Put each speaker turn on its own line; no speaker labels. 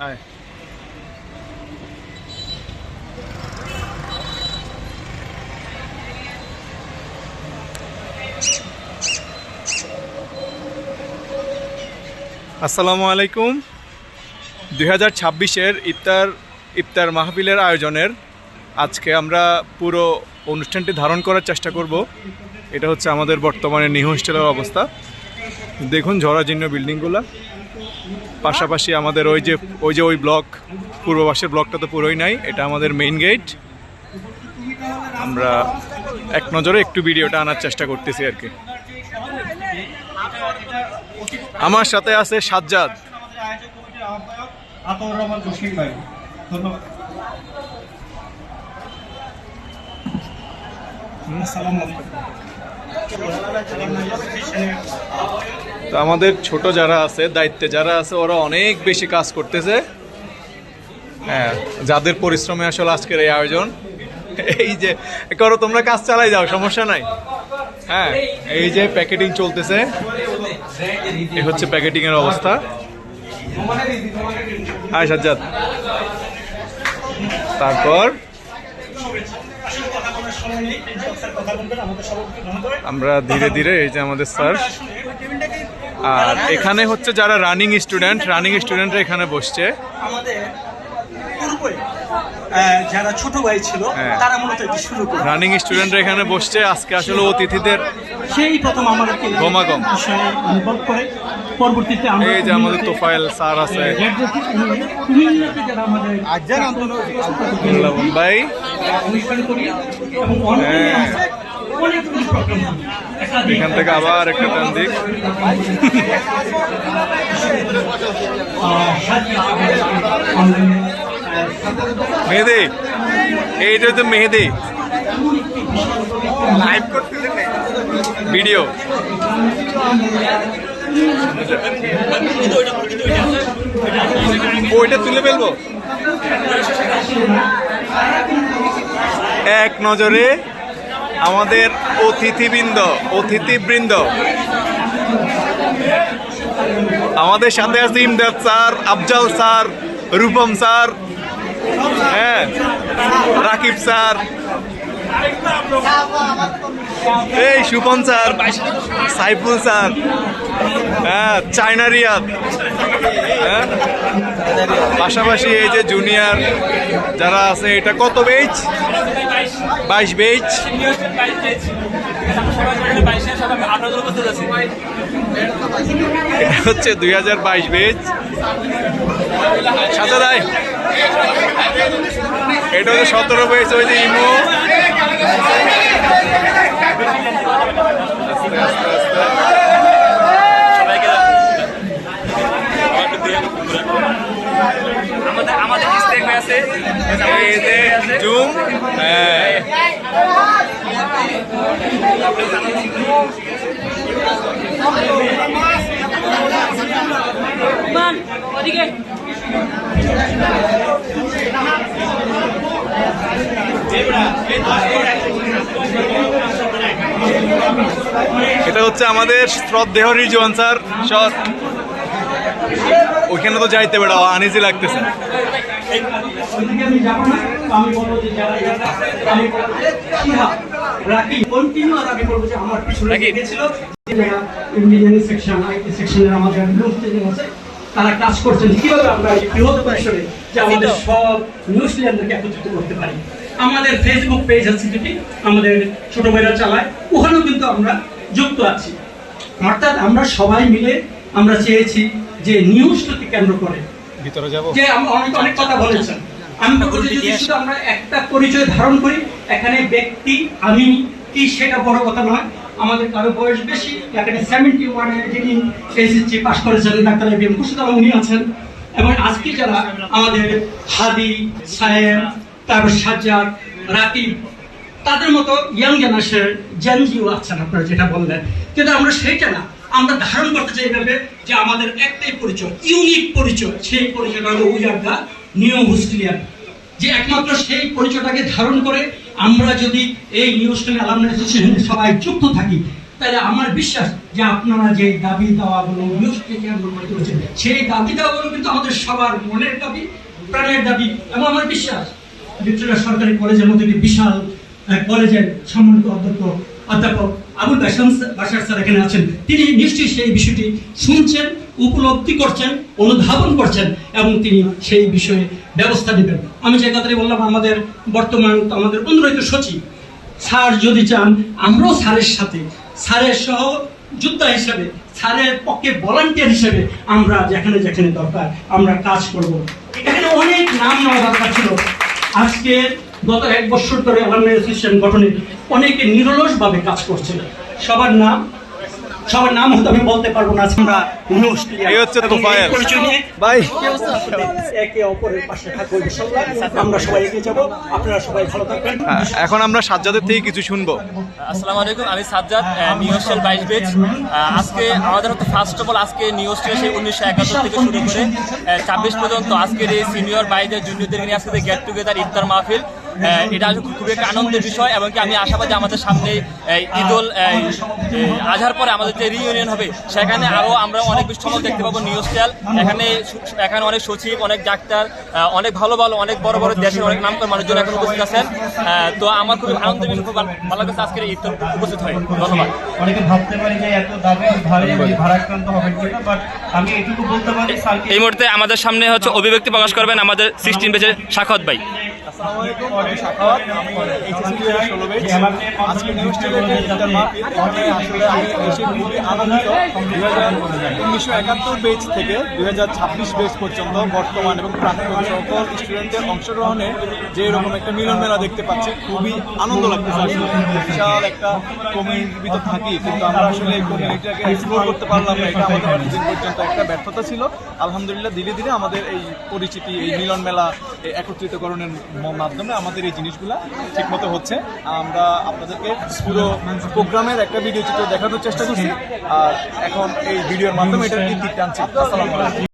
আয়। আসসালামু আলাইকুম। 2026-এর ইফতার মাহফিলের আয়োজনের আজকে আমরা পুরো অনুষ্ঠানটি ধারণ করার চেষ্টা করব। এটা হচ্ছে আমাদের বর্তমানে নিউ হোস্টেলের অবস্থা। দেখুন ঝরাজীর্ণ বিল্ডিংগুলো, পাশাপাশি আমাদের ওই ব্লক, পূর্ব পাশের ব্লকটা তো পুরোই নাই, এটা আমাদের মেইন গেট। আমরা এক নজরে একটু ভিডিওটা আনার চেষ্টা করতেছি আর কি। আমার সাথে আছে সাজ্জাদ। তো আমাদের ছোট যারা আছে, দায়িত্বে যারা আছে, ওরা অনেক বেশি কাজ করতেছে। হ্যাঁ, যাদের পরিশ্রমে আসলে আজকের এই আয়োজন। এই যে করো, তোমরা কাজ চালাই যাও, সমস্যা নাই। হ্যাঁ, এই যে প্যাকেটিং চলতেছে, এই হচ্ছে প্যাকেটিং এর অবস্থা। হাই সাজ্জাদ। তারপর আমরা ধীরে ধীরে, এই যে আমাদের স্যার, আর এখানে হচ্ছে যারা রানিং স্টুডেন্টরা এখানে বসছে।
যারা ছোট ভাই ছিল তারা মূলত এটি শুরু করে,
রানিং স্টুডেন্টরা এখানে বসছে। আজকে আসলে অতিথিদের
সেই প্রথম আমাদেরকে
গমাগম
ইনভলভ করে। পরবর্তীতে
এই যে আমাদের তোফায়েল স্যার আছে, ভাই। এখান থেকে আবার একটা টান দিক। মেহেদি, এইটা হচ্ছে মেহেদি লাইভ করতেছে ভিডিও। ওইটা তুলে ফেলবো এক নজরে। আমাদের অতিথিবৃন্দ আমাদের সাথে আছে Imdad sir, Afzal sir, Rupam sir, হ্যাঁ, রাকিব স্যার, এই সুপন স্যার, সাইফুল স্যার, হ্যাঁ, চায়না রিয়াদ, হ্যাঁ, পাশাপাশি এই যে জুনিয়র যারা আছে। এটা কত বেচ? 22 বেচ। এটা হচ্ছে 2022 বেচ। সাথে দেয় এটা হচ্ছে 17 বেচ। ওই যে ইমো, জুম, হ্যাঁ, এটা হচ্ছে আমাদের শ্রদ্ধেয় রিজওয়ান স্যার। ওইখানে তো যাইতে বেড়া আনিজি লাগতেছে।
তারা কাজ করছেন কিভাবে আমরা এই বৃহৎ পরিসরে যে আমাদের সব নিউজিল্যান্ডকে একত্রিত করতে পারি। আমাদের ফেসবুক পেজ আছে, যেটি আমাদের ছোট ভাইরা চালায়, ওখানেও কিন্তু আমরা যুক্ত আছি। অর্থাৎ আমরা সবাই মিলে আমরা চেয়েছি যে নিউজটাকে কেন্দ্র করে
ভিতরে যাব,
যে আমরা অনেক কথা বলেছেন। আমি বলছি যদি শুধু আমরা একটা পরিচয় ধারণ করি, এখানে ব্যক্তি আমি কি সেটা বড় কথা নয়। আমাদের কারো বয়স বেশি, এখানে 71 যিনি এসএসসি পাস করেছেন ডাক্তার এবিএম খুরশিদ আলম, উনি আছেন। এবং আজকে যারা আমাদের হাদি, সায়েম, তারপর সাজ্জাদ, রাকিব, তাদের মতো ইয়াং জেনারেশন জেনজিও আছেন আপনারা যেটা বললেন। কিন্তু আমরা সেইটা না, আমরা ধারণ করতে চাই এইভাবে যে আমাদের একটাই পরিচয়, ইউনিক পরিচয়। সেই পরিচয়টা হলো উই আর দ্য নিউ হোস্টেলিয়ান। যে একমাত্র সেই পরিচয়টাকে ধারণ করে আমরা যদি এই নিউজ চ্যানেল অ্যালামনাই অ্যাসোসিয়েশনে সবাই যুক্ত থাকি, তাহলে আমার বিশ্বাস যে আপনারা যে দাবি দাওয়াগুলো নিউজ থেকে আন্দোলন করেছেন সেই দাবি দাওয়াগুলো কিন্তু আমাদের সবার মনের দাবি, প্রাণের দাবি। এবং আমার বিশ্বাস ভিক্টোরিয়া সরকারি কলেজের মধ্যে একটি বিশাল কলেজের সম্মানিত অধ্যাপক আবুল বাশার স্যার এখানে আছেন, তিনি নিশ্চয়ই সেই বিষয়টি শুনছেন, উপলব্ধি করছেন, অনুধাবন করছেন এবং তিনি সেই বিষয়ে ব্যবস্থা নেবেন। আমি যে কথাটি বললাম, আমাদের বর্তমান আমাদের অনুরোহিত সচিব স্যার যদি চান আমরাও স্যারের সাথে, স্যারের সহযোদ্ধা হিসেবে, স্যারের পক্ষে ভলান্টিয়ার হিসেবে আমরা যেখানে যেখানে দরকার আমরা কাজ করব। এখানে অনেক নাম নেওয়া দরকার ছিল। আজকে গত 1 বছর ধরে অ্যালামনাই অ্যাসোসিয়েশন গঠনে অনেকে নিরলসভাবে কাজ করছে। সবার নাম হয়তো আমি বলতে পারবো না। আমরা
এই হচ্ছে তোফায়েল ভাই,
একে অপরের পাশে থাকবো ইনশাআল্লাহ। আমরা সবাই এগিয়ে যাব, আপনারা সবাই ভালো থাকবেন।
এখন আমরা সাজ্জাদের থেকে কিছু শুনবো।
আসসালামু আলাইকুম, আমি সাজ্জাদ, নিউ হোস্টেল 22 ব্যাচ। আজকে আমাদের হচ্ছে ফার্স্ট অফ অল আজকে নিউ হোস্টেল সেই 1971 থেকে শুরু করে 26 পর্যন্ত আজকের এই সিনিয়র বাইদের জুনিয়রদের নিয়ে আজকে গেট টুগেদার ইফতার মাহফিল। এটা খুবই একটা আনন্দের বিষয় এবং কি আমি আশাবাদী আমাদের সামনে ঈদুল আজহার পরে আমাদের যে রিইউনিয়ন হবে সেখানে আরও আমরা অনেক বেশি চমক দেখতে পাবো। নিউ হোস্টেল এখানে অনেক সচিব, অনেক ডাক্তার, অনেক ভালো অনেক বড় বড় দেশের অনেক নামকরা মানুষজন এখন উপস্থিত আছেন। তো আমার খুবই আনন্দের বিষয়, খুব ভালো লাগছে আজকের ইফতার উপস্থিত হয়। ধন্যবাদ।
অনেকে ভাবতে পারে যে এত দাবি ভারাক্রান্ত হবেন কিনা, বাট আমি এটুকু বলতে পারি
এই মুহূর্তে আমাদের সামনে হচ্ছে অভিব্যক্তি প্রকাশ করবেন আমাদের 16 ব্যাচের সাখাওয়াত ভাই।
আসসালামু আলাইকুম, আমি সাখাওয়াত, আমি এইচএসসি 2016 ব্যাচ। আজকে নিউজ টেলের যে ইফতার মাহফিল, এখানে আসলে আমি এসে খুবই আনন্দিত। 1971 ব্যাচ থেকে 2026 ব্যাচ পর্যন্ত বর্তমান এবং প্রাক্তন সকল স্টুডেন্টদের অংশগ্রহণে যে এরকম একটা মিলন মেলা দেখতে পাচ্ছি, খুবই আনন্দ লাগতেছে। আসলে বিশাল একটা কমিউনিটির ভিতর থাকি, কিন্তু আমরা আসলে এই কমিউনিটিটাকে এক্সপ্লোর করতে পারলাম না। এটা আমাদের অনেকদিন পর্যন্ত একটা ব্যর্থতা ছিল। আলহামদুলিল্লাহ ধীরে ধীরে আমাদের এই পরিচিতি, এই মিলন মেলা, এই একত্রিতকরণের মাধ্যমে আমাদের এই জিনিসগুলা ঠিকমতো হচ্ছে। আমরা আপনাদেরকে পুরো প্রোগ্রামের একটা ভিডিও চিত্র দেখানোর চেষ্টা করছি, আর এখন এই ভিডিওর মাধ্যমে এটার ইতি টানছি। আসসালামু আলাইকুম।